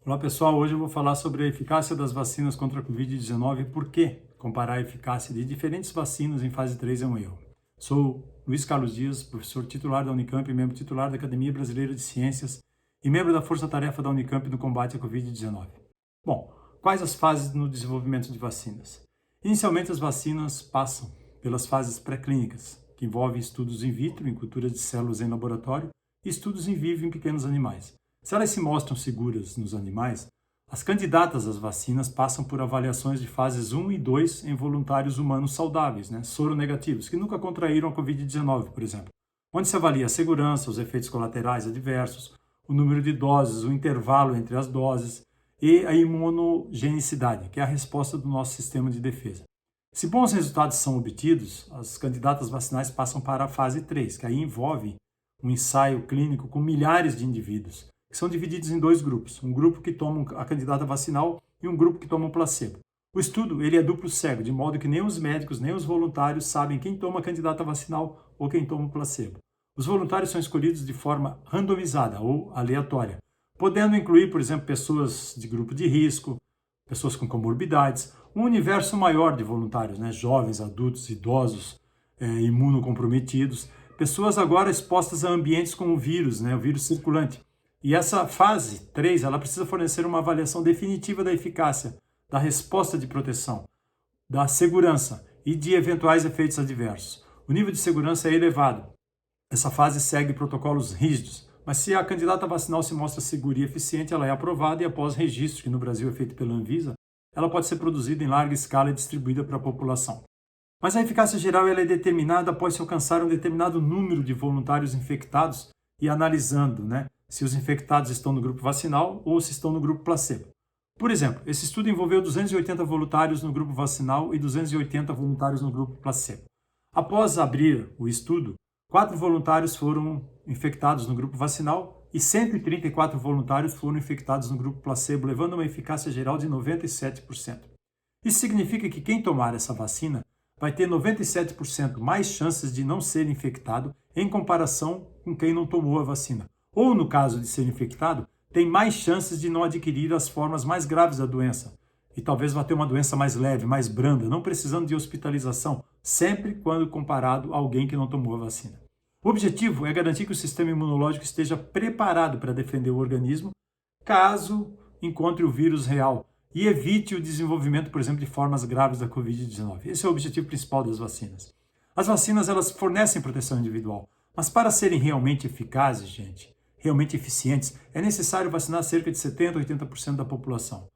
Olá pessoal, hoje eu vou falar sobre a eficácia das vacinas contra a Covid-19 e por que comparar a eficácia de diferentes vacinas em fase 3 é um erro. Sou Luiz Carlos Dias, professor titular da Unicamp, membro titular da Academia Brasileira de Ciências e membro da Força-Tarefa da Unicamp no combate à Covid-19. Bom, quais as fases no desenvolvimento de vacinas? Inicialmente as vacinas passam pelas fases pré-clínicas, que envolvem estudos in vitro, em cultura de células em laboratório, e estudos in vivo em pequenos animais. Se elas se mostram seguras nos animais, as candidatas às vacinas passam por avaliações de fases 1 e 2 em voluntários humanos saudáveis, soronegativos, que nunca contraíram a Covid-19, por exemplo, onde se avalia a segurança, os efeitos colaterais adversos, o número de doses, o intervalo entre as doses e a imunogenicidade, que é a resposta do nosso sistema de defesa. Se bons resultados são obtidos, as candidatas vacinais passam para a fase 3, que aí envolve um ensaio clínico com milhares de indivíduos, que são divididos em dois grupos, um grupo que toma a candidata vacinal e um grupo que toma o placebo. O estudo ele é duplo cego, de modo que nem os médicos nem os voluntários sabem quem toma a candidata vacinal ou quem toma o placebo. Os voluntários são escolhidos de forma randomizada ou aleatória, podendo incluir, por exemplo, pessoas de grupo de risco, pessoas com comorbidades, um universo maior de voluntários, jovens, adultos, idosos, imunocomprometidos, pessoas agora expostas a ambientes com o vírus circulante. E essa fase 3, ela precisa fornecer uma avaliação definitiva da eficácia, da resposta de proteção, da segurança e de eventuais efeitos adversos. O nível de segurança é elevado. Essa fase segue protocolos rígidos, mas se a candidata vacinal se mostra segura e eficiente, ela é aprovada e após registro, que no Brasil é feito pela Anvisa, ela pode ser produzida em larga escala e distribuída para a população. Mas a eficácia geral ela é determinada após se alcançar um determinado número de voluntários infectados e analisando, se os infectados estão no grupo vacinal ou se estão no grupo placebo. Por exemplo, esse estudo envolveu 280 voluntários no grupo vacinal e 280 voluntários no grupo placebo. Após abrir o estudo, 4 voluntários foram infectados no grupo vacinal e 134 voluntários foram infectados no grupo placebo, levando a uma eficácia geral de 97%. Isso significa que quem tomar essa vacina vai ter 97% mais chances de não ser infectado em comparação com quem não tomou a vacina. Ou, no caso de ser infectado, tem mais chances de não adquirir as formas mais graves da doença. E talvez vá ter uma doença mais leve, mais branda, não precisando de hospitalização, sempre quando comparado a alguém que não tomou a vacina. O objetivo é garantir que o sistema imunológico esteja preparado para defender o organismo caso encontre o vírus real e evite o desenvolvimento, por exemplo, de formas graves da Covid-19. Esse é o objetivo principal das vacinas. As vacinas, elas fornecem proteção individual, mas para serem realmente eficazes, realmente eficientes, é necessário vacinar cerca de 70% a 80% da população.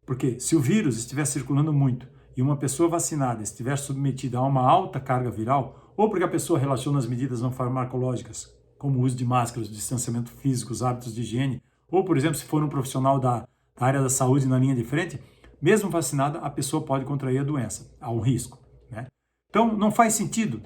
Porque se o vírus estiver circulando muito e uma pessoa vacinada estiver submetida a uma alta carga viral, ou porque a pessoa relaciona as medidas não farmacológicas, como o uso de máscaras, o distanciamento físico, os hábitos de higiene, ou, por exemplo, se for um profissional da área da saúde na linha de frente, mesmo vacinada, a pessoa pode contrair a doença, há um risco. Então, não faz sentido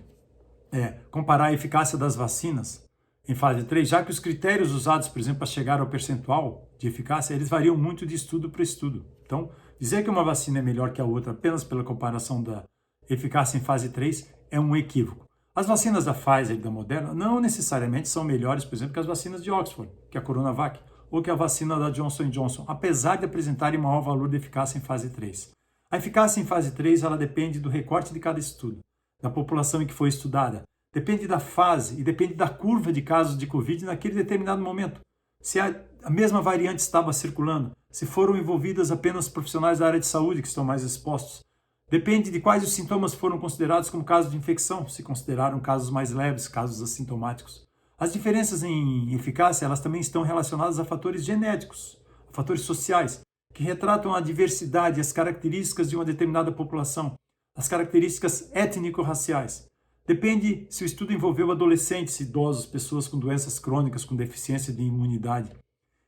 comparar a eficácia das vacinas em fase 3, já que os critérios usados, por exemplo, para chegar ao percentual de eficácia, eles variam muito de estudo para estudo. Então, dizer que uma vacina é melhor que a outra apenas pela comparação da eficácia em fase 3 é um equívoco. As vacinas da Pfizer e da Moderna não necessariamente são melhores, por exemplo, que as vacinas de Oxford, que é a Coronavac, ou que a vacina da Johnson Johnson, apesar de apresentarem maior valor de eficácia em fase 3. A eficácia em fase 3 ela depende do recorte de cada estudo, da população em que foi estudada, depende da fase e depende da curva de casos de Covid naquele determinado momento. Se a mesma variante estava circulando, se foram envolvidas apenas profissionais da área de saúde que estão mais expostos. Depende de quais os sintomas foram considerados como casos de infecção, se consideraram casos mais leves, casos assintomáticos. As diferenças em eficácia elas também estão relacionadas a fatores genéticos, a fatores sociais, que retratam a diversidade e as características de uma determinada população, as características étnico-raciais. Depende se o estudo envolveu adolescentes, idosos, pessoas com doenças crônicas, com deficiência de imunidade.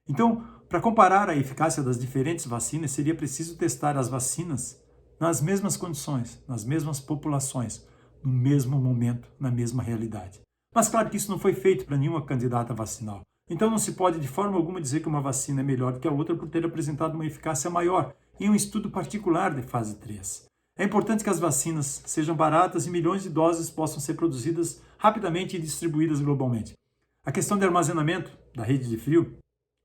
Então, para comparar a eficácia das diferentes vacinas, seria preciso testar as vacinas nas mesmas condições, nas mesmas populações, no mesmo momento, na mesma realidade. Mas claro que isso não foi feito para nenhuma candidata vacinal. Então não se pode de forma alguma dizer que uma vacina é melhor do que a outra por ter apresentado uma eficácia maior em um estudo particular de fase 3. É importante que as vacinas sejam baratas e milhões de doses possam ser produzidas rapidamente e distribuídas globalmente. A questão de armazenamento da rede de frio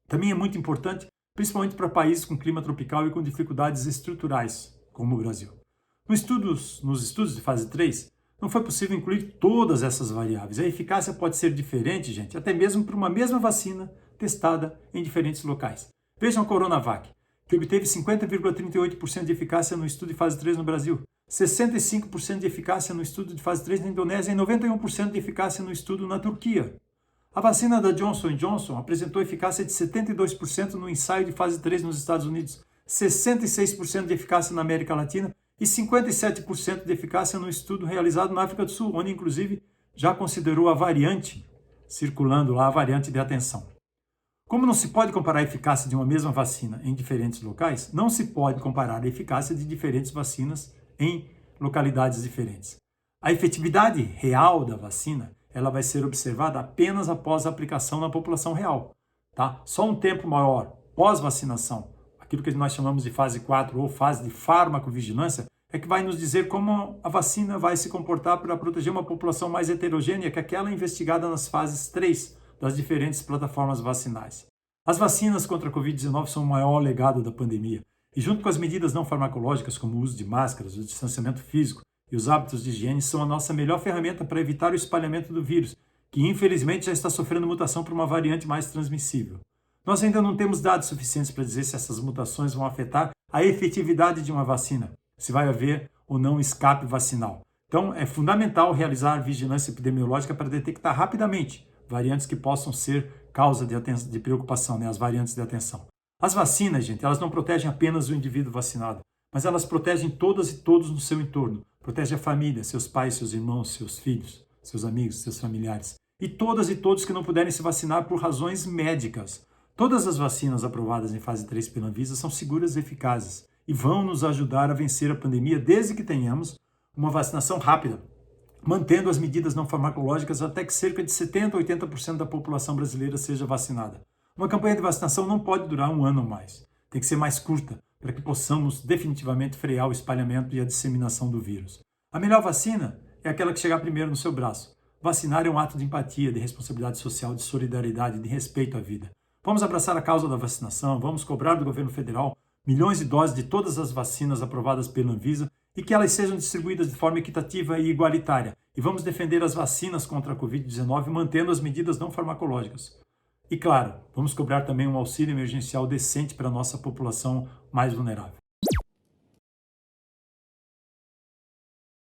também é muito importante principalmente para países com clima tropical e com dificuldades estruturais, como o Brasil. Nos estudos de fase 3, não foi possível incluir todas essas variáveis. A eficácia pode ser diferente, gente, até mesmo para uma mesma vacina testada em diferentes locais. Vejam a Coronavac, que obteve 50,38% de eficácia no estudo de fase 3 no Brasil, 65% de eficácia no estudo de fase 3 na Indonésia e 91% de eficácia no estudo na Turquia. A vacina da Johnson & Johnson apresentou eficácia de 72% no ensaio de fase 3 nos Estados Unidos, 66% de eficácia na América Latina e 57% de eficácia no estudo realizado na África do Sul, onde inclusive já considerou a variante circulando lá, a variante de atenção. Como não se pode comparar a eficácia de uma mesma vacina em diferentes locais, não se pode comparar a eficácia de diferentes vacinas em localidades diferentes. A efetividade real da vacina, ela vai ser observada apenas após a aplicação na população real, tá? Só um tempo maior pós-vacinação, aquilo que nós chamamos de fase 4 ou fase de farmacovigilância, é que vai nos dizer como a vacina vai se comportar para proteger uma população mais heterogênea que aquela investigada nas fases 3 das diferentes plataformas vacinais. As vacinas contra a Covid-19 são o maior legado da pandemia, e junto com as medidas não farmacológicas, como o uso de máscaras, o distanciamento físico e os hábitos de higiene, são a nossa melhor ferramenta para evitar o espalhamento do vírus, que infelizmente já está sofrendo mutação por uma variante mais transmissível. Nós ainda não temos dados suficientes para dizer se essas mutações vão afetar a efetividade de uma vacina, se vai haver ou não escape vacinal. Então, é fundamental realizar vigilância epidemiológica para detectar rapidamente variantes que possam ser causa de preocupação, as variantes de atenção. As vacinas, gente, elas não protegem apenas o indivíduo vacinado, mas elas protegem todas e todos no seu entorno. Protege a família, seus pais, seus irmãos, seus filhos, seus amigos, seus familiares. E todas e todos que não puderem se vacinar por razões médicas. Todas as vacinas aprovadas em fase 3 pela Anvisa são seguras e eficazes e vão nos ajudar a vencer a pandemia desde que tenhamos uma vacinação rápida, mantendo as medidas não farmacológicas até que cerca de 70% a 80% da população brasileira seja vacinada. Uma campanha de vacinação não pode durar um ano ou mais. Tem que ser mais curta, para que possamos definitivamente frear o espalhamento e a disseminação do vírus. A melhor vacina é aquela que chegar primeiro no seu braço. Vacinar é um ato de empatia, de responsabilidade social, de solidariedade, de respeito à vida. Vamos abraçar a causa da vacinação, vamos cobrar do governo federal milhões de doses de todas as vacinas aprovadas pela Anvisa e que elas sejam distribuídas de forma equitativa e igualitária. E vamos defender as vacinas contra a Covid-19 mantendo as medidas não farmacológicas. E claro, vamos cobrar também um auxílio emergencial decente para a nossa população mais vulnerável.